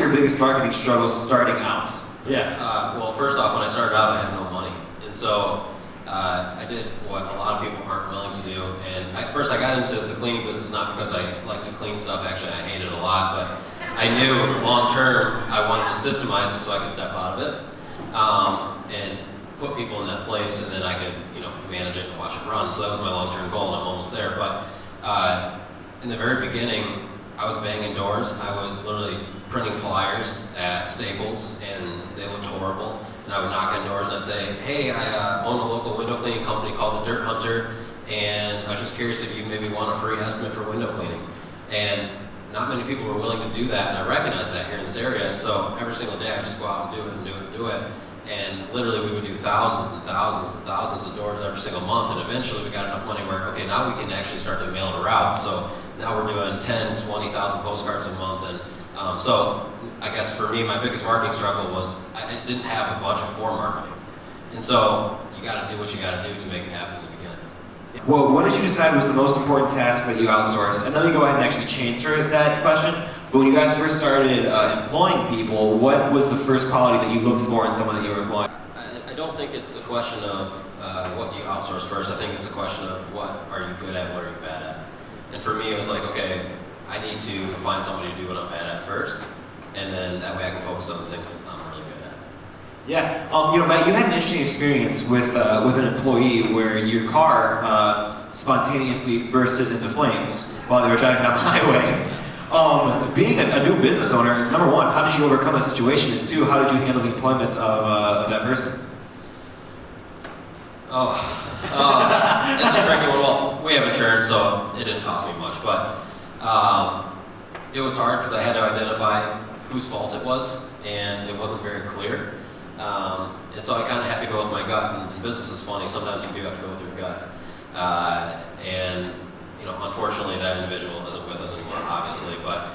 your biggest marketing struggles starting out? Yeah. Well, first off, when I started out, I had no money, and so I did what a lot of people aren't willing to do. And first, I got into the cleaning business not because I like to clean stuff. Actually, I hate it a lot, but I knew long term I wanted to systemize it so I could step out of it and put people in that place, and then I could, manage it and watch it run. So that was my long-term goal, and I'm almost there. But in the very beginning, I was banging doors. I was literally printing flyers at Staples, and they looked horrible. And I would knock on doors and I'd say, hey, I own a local window cleaning company called the Dirt Hunter, and I was just curious if you maybe want a free estimate for window cleaning. And not many people were willing to do that, and I recognized that here in this area. And so every single day I just go out and do it and do it and do it. And literally we would do thousands and thousands and thousands of doors every single month, and eventually we got enough money where, okay, now we can actually start to mail it out. So now we're doing 10, 20,000 postcards a month. And so I guess for me, my biggest marketing struggle was I didn't have a budget for marketing. And so you gotta do what you gotta do to make it happen in the beginning. Well, what did you decide was the most important task that you outsourced? And let me go ahead and actually answer that question. But when you guys first started employing people, what was the first quality that you looked for in someone that you were employing? I don't think it's a question of what you outsource first. I think it's a question of what are you good at, what are you bad at. And for me, it was like, okay, I need to find somebody to do what I'm bad at first, and then that way I can focus on the thing I'm really good at. Yeah, Matt, you had an interesting experience with an employee where your car spontaneously bursted into flames while they were driving down the highway. Being a new business owner, number one, how did you overcome that situation? And two, how did you handle the employment of that person? It's a tricky one. Well, we have insurance, so it didn't cost me much, but it was hard because I had to identify whose fault it was, and it wasn't very clear. And so I kind of had to go with my gut, and business is funny. Sometimes you do have to go with your gut. And unfortunately, that individual isn't with us anymore, obviously, but